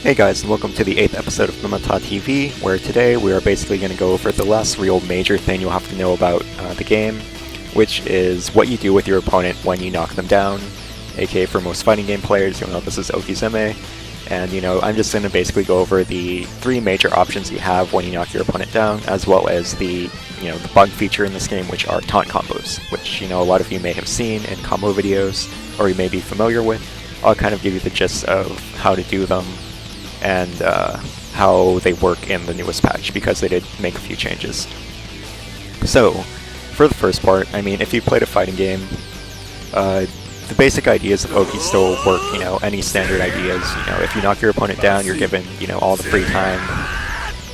Hey guys, and welcome to the 8th episode of Memetaa TV, where today we are basically going to go over the last real major thing you'll have to know about the game, which is what you do with your opponent when you knock them down, aka for most fighting game players, you'll know this is okizeme, and I'm just going to basically go over the 3 major options you have when you knock your opponent down, as well as the the bug feature in this game, which are taunt combos, which a lot of you may have seen in combo videos, or you may be familiar with. I'll kind of give you the gist of how to do them, and how they work in the newest patch, because they did make a few changes. So, for the first part, if you played a fighting game, the basic ideas of Oki still work, any standard ideas. If you knock your opponent down, you're given, all the free time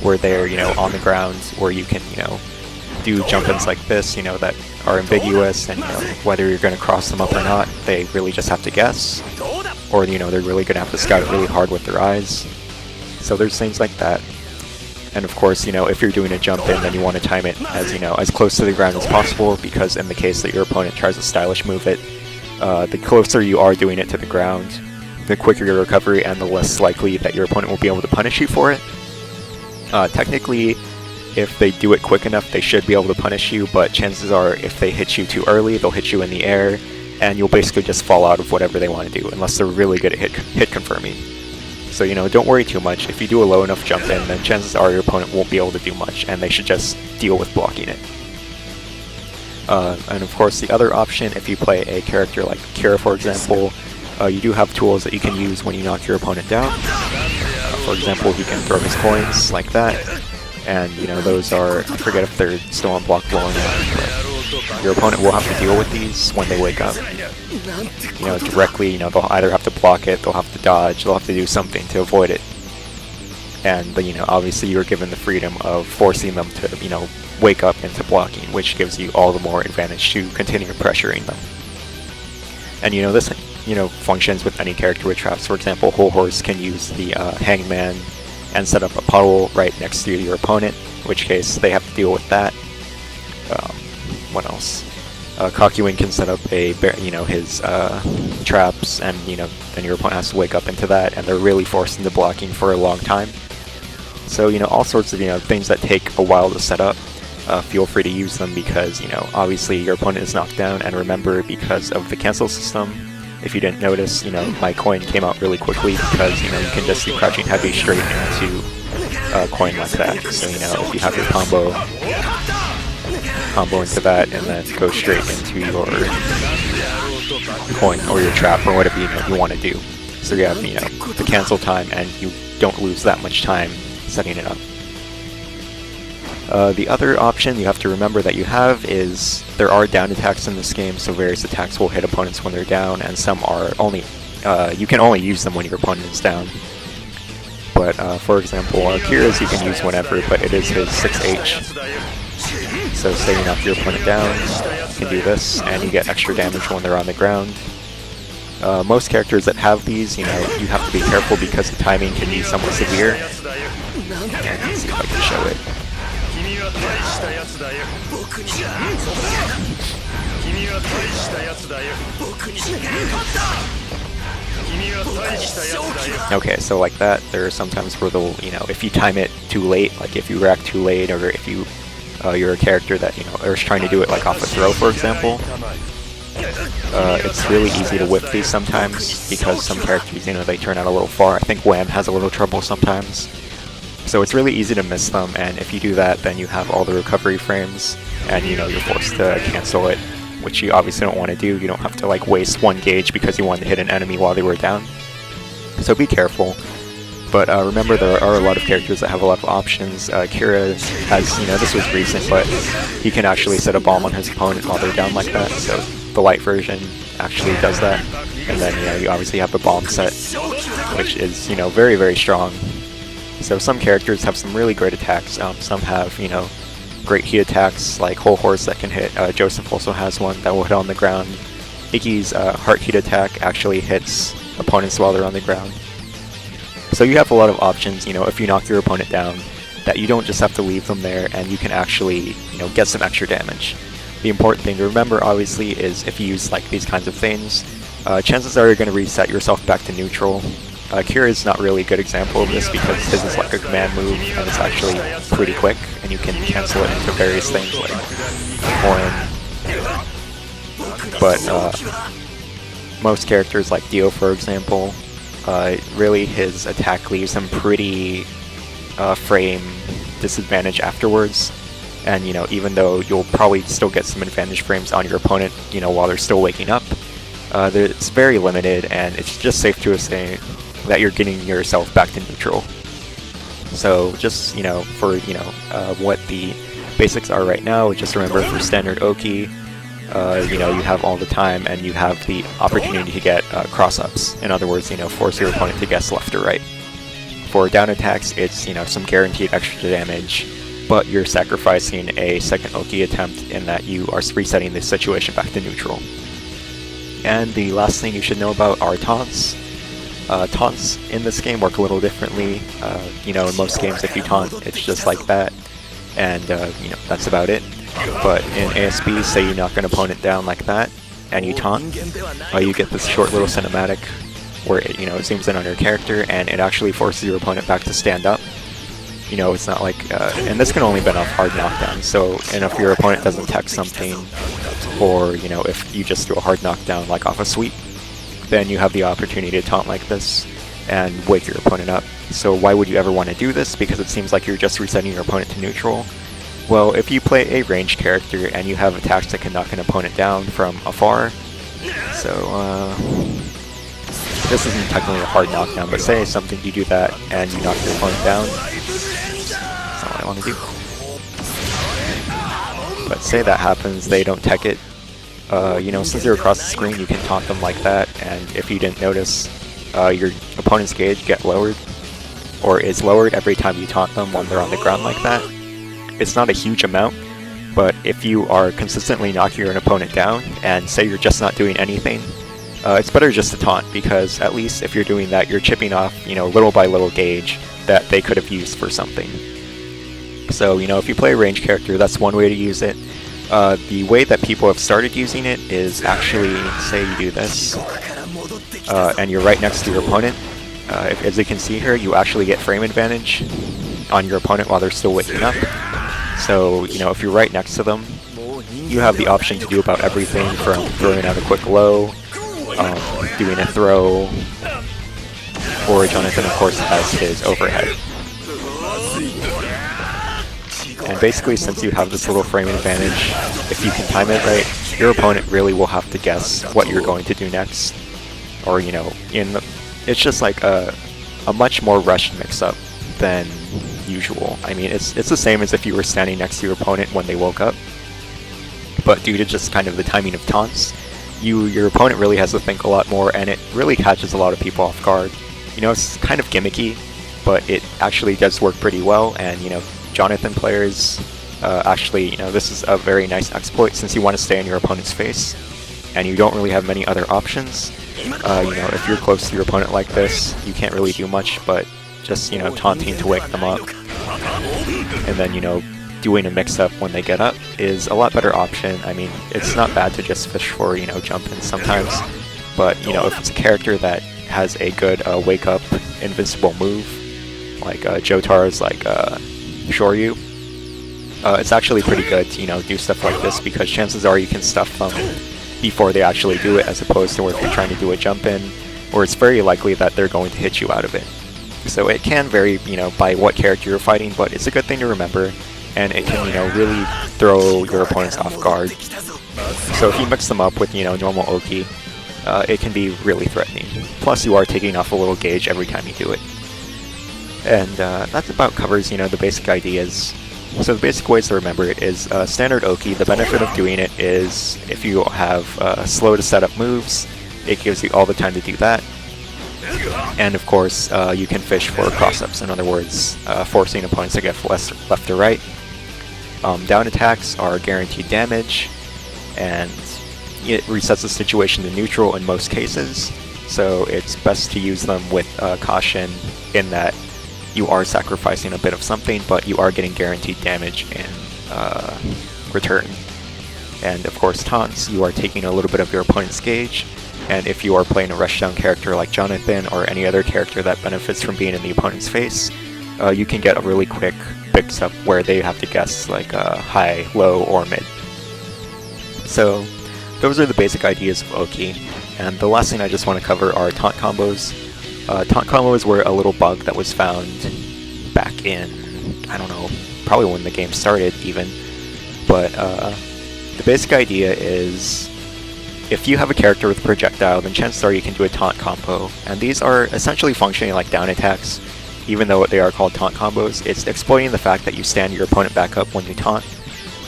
where they're, on the ground, where you can, do jump-ins like this, that are ambiguous, and, whether you're going to cross them up or not, they really just have to guess. Or, they're really going to have to scout really hard with their eyes. So there's things like that. And of course, if you're doing a jump in, then you want to time it as, as close to the ground as possible, because in the case that your opponent tries to stylish move it, the closer you are doing it to the ground, the quicker your recovery and the less likely that your opponent will be able to punish you for it. Technically, if they do it quick enough, they should be able to punish you, but chances are if they hit you too early, they'll hit you in the air, and you'll basically just fall out of whatever they want to do, unless they're really good at hit confirming. So, don't worry too much. If you do a low enough jump in, then chances are your opponent won't be able to do much, and they should just deal with blocking it. And of course, the other option, if you play a character like Kira, for example, you do have tools that you can use when you knock your opponent down. For example, he can throw his coins like that, and those are, I forget if they're still unblockable or not, but your opponent will have to deal with these when they wake up. Directly, they'll either have to block it, they'll have to dodge, they'll have to do something to avoid it. And, obviously you're given the freedom of forcing them to, wake up into blocking, which gives you all the more advantage to continue pressuring them. And, this, functions with any character with traps. For example, Whole Horse can use the Hangman and set up a puddle right next to your opponent, in which case they have to deal with that. What else? Kakuin can set up a, his traps, and then your opponent has to wake up into that, and they're really forced into blocking for a long time. So all sorts of things that take a while to set up. Feel free to use them, because obviously your opponent is knocked down, and remember, because of the cancel system, if you didn't notice, my coin came out really quickly, because you can just do crouching heavy straight into a coin like that. So if you have your combo into that, and then go straight into your coin or your trap or whatever you want to do. So you have the cancel time, and you don't lose that much time setting it up. The other option you have to remember that you have is there are down attacks in this game, so various attacks will hit opponents when they're down, and some are only you can only use them when your opponent is down. But for example, Kira's you can use whenever, but it is his 6H. So say you knock your opponent down, you can do this, and you get extra damage when they're on the ground. Most characters that have these, you have to be careful, because the timing can be somewhat severe. And let's see if I can show it. Okay, so like that, there are sometimes where they'll, if you time it too late, like if you react too late, or if you're a character that, is trying to do it like off a throw, for example, it's really easy to whiff these sometimes, because some characters, they turn out a little far. I think Wham has a little trouble sometimes. So it's really easy to miss them, and if you do that, then you have all the recovery frames, and you're forced to cancel it, which you obviously don't want to do. You don't have to like waste 1 gauge because you wanted to hit an enemy while they were down. So be careful. But remember, there are a lot of characters that have a lot of options. Kira has, this was recent, but he can actually set a bomb on his opponent while they're down like that, so the light version actually does that. And then, you obviously have the bomb set, which is, very, very strong. So some characters have some really great attacks. Some have, great heat attacks, like Whole Horse that can hit. Joseph also has one that will hit on the ground. Iggy's heart heat attack actually hits opponents while they're on the ground. So you have a lot of options, if you knock your opponent down, that you don't just have to leave them there, and you can actually, get some extra damage. The important thing to remember, obviously, is if you use like these kinds of things, chances are you're going to reset yourself back to neutral Cure is not really a good example of this because his is like a command move and it's actually pretty quick, and you can cancel it into various things like Horn. But most characters like Dio, for example, really his attack leaves him pretty frame disadvantage afterwards. And you know, even though you'll probably still get some advantage frames on your opponent, you know, while they're still waking up, it's very limited, and it's just safe to say that you're getting yourself back to neutral. So just, you know, for, you know, what the basics are right now, just remember for standard Oki, you know, you have all the time and you have the opportunity to get cross-ups. In other words, you know, force your opponent to guess left or right. For down attacks, it's, you know, some guaranteed extra damage, but you're sacrificing a second Oki attempt in that you are resetting the situation back to neutral. And the last thing you should know about are taunts. Taunts in this game work a little differently. You know, in most games if you taunt, it's just like that, and you know, that's about it. But in ASB, say you knock an opponent down like that, and you taunt, you get this short little cinematic where it, you know, it zooms in on your character, and it actually forces your opponent back to stand up. You know, it's not like, and this can only be off hard knockdown, so, and if your opponent doesn't tech something, or, you know, if you just do a hard knockdown like off a sweep, then you have the opportunity to taunt like this and wake your opponent up. So why would you ever want to do this? Because it seems like you're just resetting your opponent to neutral. Well, if you play a ranged character and you have attacks that can knock an opponent down from afar, so this isn't technically a hard knockdown, but say something you do that and you knock your opponent down. That's not what I want to do. But say that happens, they don't tech it. You know, since you're across the screen, you can taunt them like that, and if you didn't notice, your opponent's gauge get lowered, or is lowered every time you taunt them when they're on the ground like that. It's not a huge amount, but if you are consistently knocking your opponent down, and say you're just not doing anything, it's better just to taunt, because at least if you're doing that, you're chipping off, you know, little by little gauge that they could have used for something. So, you know, if you play a ranged character, that's one way to use it. The way that people have started using it is actually, say you do this, and you're right next to your opponent. As you can see here, you actually get frame advantage on your opponent while they're still waking up. So, you know, if you're right next to them, you have the option to do about everything from throwing out a quick low, doing a throw, or Jonathan, of course, has his overhead. And basically, since you have this little frame advantage, if you can time it right, your opponent really will have to guess what you're going to do next. Or, you know, it's just like a much more rushed mix-up than usual. I mean, it's the same as if you were standing next to your opponent when they woke up. But due to just kind of the timing of taunts, your opponent really has to think a lot more, and it really catches a lot of people off guard. You know, it's kind of gimmicky, but it actually does work pretty well, and, you know, Jonathan players, actually, you know, this is a very nice exploit since you want to stay in your opponent's face, and you don't really have many other options. You know, if you're close to your opponent like this, you can't really do much, but just, you know, taunting to wake them up, and then, you know, doing a mix-up when they get up is a lot better option. I mean, it's not bad to just fish for, you know, jump-ins sometimes, but, you know, if it's a character that has a good wake-up invincible move, like Jotar's, like, Shoryu, it's actually pretty good to, you know, do stuff like this, because chances are you can stuff them before they actually do it, as opposed to where if you're trying to do a jump-in, where it's very likely that they're going to hit you out of it. So it can vary, you know, by what character you're fighting, but it's a good thing to remember, and it can, you know, really throw your opponents off guard. So if you mix them up with, you know, normal Oki, it can be really threatening. Plus you are taking off a little gauge every time you do it. And that about covers, you know, the basic ideas. So the basic ways to remember it is standard Oki. The benefit of doing it is if you have slow to set up moves, it gives you all the time to do that. And of course, you can fish for cross-ups, in other words, forcing opponents to get left or right. Down attacks are guaranteed damage, and it resets the situation to neutral in most cases, so it's best to use them with caution in that you are sacrificing a bit of something, but you are getting guaranteed damage in return. And of course, taunts, you are taking a little bit of your opponent's gauge, and if you are playing a rushdown character like Jonathan or any other character that benefits from being in the opponent's face, you can get a really quick mix-up where they have to guess like high, low, or mid. So those are the basic ideas of Oki, and the last thing I just want to cover are taunt combos. Taunt combos were a little bug that was found back in, I don't know, probably when the game started even, but the basic idea is if you have a character with a projectile, then chances are you can do a taunt combo, and these are essentially functioning like down attacks, even though they are called taunt combos. It's exploiting the fact that you stand your opponent back up when you taunt,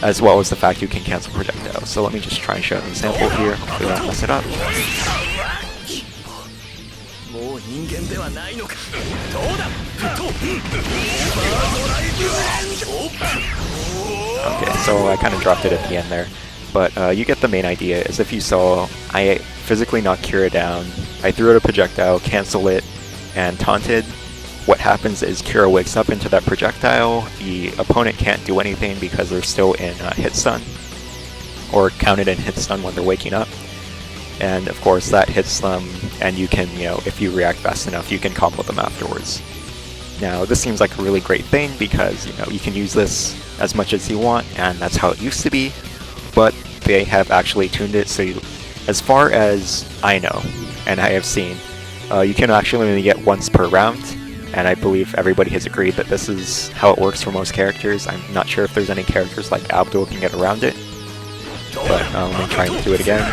as well as the fact you can cancel projectiles. So let me just try and show an example here, hopefully I don't mess it up. Okay, so I kind of dropped it at the end there. But you get the main idea, is if you saw, I physically knocked Kira down, I threw out a projectile, cancel it, and taunted. What happens is Kira wakes up into that projectile, the opponent can't do anything because they're still in hit stun, or counted in hit stun when they're waking up. And of course that hits them, and you can, if you react fast enough, you can combo them afterwards. Now this seems like a really great thing because, you can use this as much as you want, and that's how it used to be. But they have actually tuned it so as far as I know, and I have seen, you can actually only get once per round, and I believe everybody has agreed that this is how it works for most characters. I'm not sure if there's any characters like Abdul can get around it, but let me try and do it again.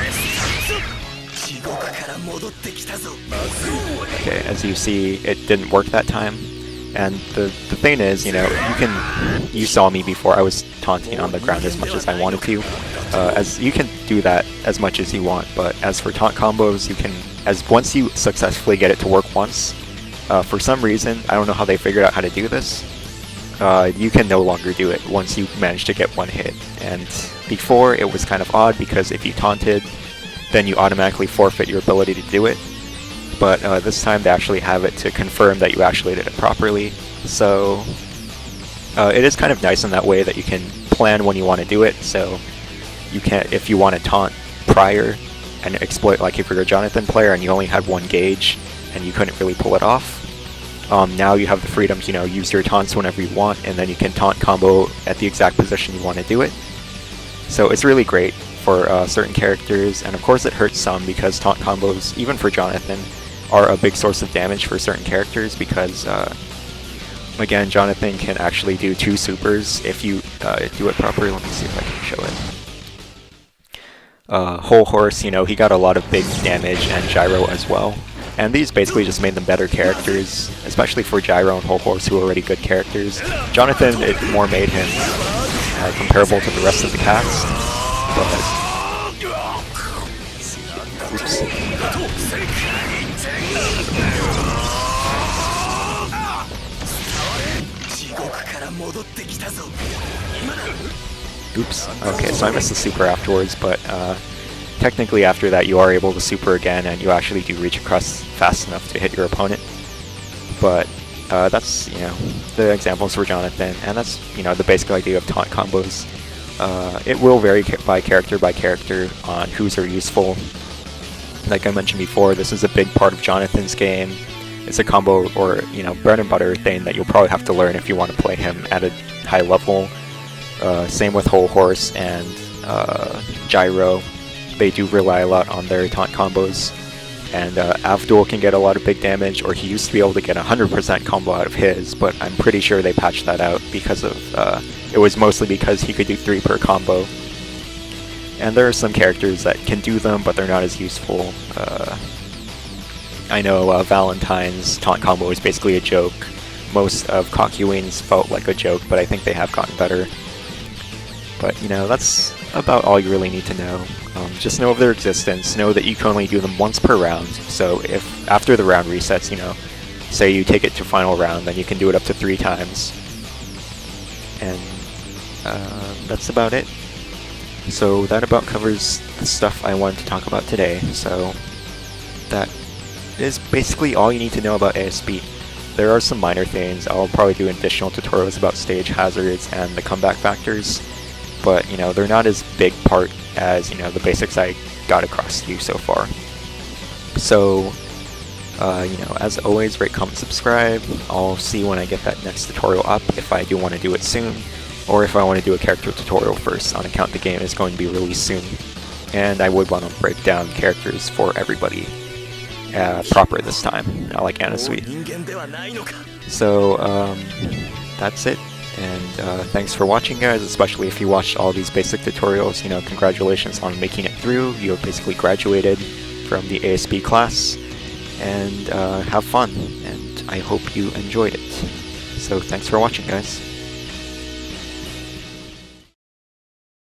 Okay, as you see, it didn't work that time. And the thing is, you saw me before, I was taunting on the ground as much as I wanted to. As you can do that as much as you want, but as for taunt combos, you can, once you successfully get it to work once, for some reason, I don't know how they figured out how to do this, you can no longer do it once you manage to get one hit. And before, it was kind of odd because if you taunted, then you automatically forfeit your ability to do it. But this time they actually have it to confirm that you actually did it properly. So it is kind of nice in that way that you can plan when you want to do it. So you can, if you want to taunt prior and exploit, like if you're a Jonathan player and you only had one gauge and you couldn't really pull it off, now you have the freedom to use your taunts whenever you want, and then you can taunt combo at the exact position you want to do it. So it's really great for certain characters, and of course it hurts some because taunt combos, even for Jonathan, are a big source of damage for certain characters because, again, Jonathan can actually do 2 supers if you do it properly. Let me see if I can show it. Whole Horse, he got a lot of big damage, and Gyro as well. And these basically just made them better characters, especially for Gyro and Whole Horse, who are already good characters. Jonathan, it more made him comparable to the rest of the cast. But, oops. Oops. Okay, so I missed the super afterwards, but technically after that you are able to super again, and you actually do reach across fast enough to hit your opponent. But that's, the examples for Jonathan, and that's, the basic idea of taunt combos. It will vary by character on whose are useful. Like I mentioned before, this is a big part of Jonathan's game. It's a combo or, bread and butter thing that you'll probably have to learn if you want to play him at a high level. Same with Whole Horse and Gyro. They do rely a lot on their taunt combos. And Avdol can get a lot of big damage, or he used to be able to get 100% combo out of his, but I'm pretty sure they patched that out because of, it was mostly because he could do 3 per combo. And there are some characters that can do them, but they're not as useful. I know Valentine's taunt combo is basically a joke. Most of Kakyoin's felt like a joke, but I think they have gotten better. But, that's about all you really need to know. Just know of their existence, know that you can only do them once per round, so if after the round resets, say you take it to final round, then you can do it up to 3 times. And that's about it. So that about covers the stuff I wanted to talk about today, so that is basically all you need to know about ASB. There are some minor things. I'll probably do additional tutorials about stage hazards and the comeback factors, but they're not as big part as the basics I got across to you so far. So, as always, rate, comment, subscribe. I'll see when I get that next tutorial up, if I do want to do it soon, or if I want to do a character tutorial first, on account the game is going to be released soon. And I would want to break down characters for everybody proper this time, not like Anna Sweet. So, that's it. And thanks for watching, guys, especially if you watched all these basic tutorials. Congratulations on making it through. You basically graduated from the ASB class. And have fun, and I hope you enjoyed it. So thanks for watching, guys.